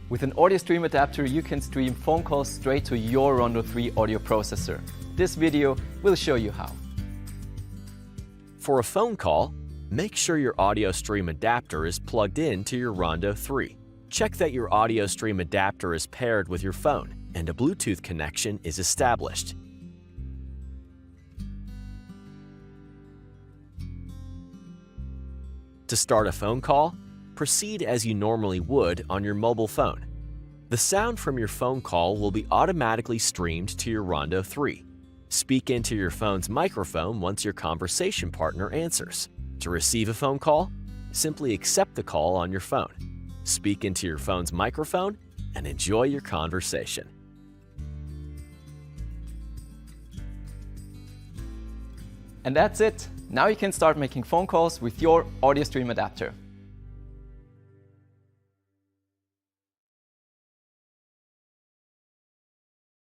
With an AudioStream adapter, you can stream phone calls straight to your RONDO 3 audio processor. This video will show you how. For a phone call, make sure your AudioStream adapter is plugged in to your RONDO 3. Check that your AudioStream adapter is paired with your phone and a Bluetooth connection is established. To start a phone call, proceed as you normally would on your mobile phone. The sound from your phone call will be automatically streamed to your RONDO 3. Speak into your phone's microphone once your conversation partner answers. To receive a phone call, simply accept the call on your phone. Speak into your phone's microphone and enjoy your conversation. And that's it. Now you can start making phone calls with your AudioStream adapter.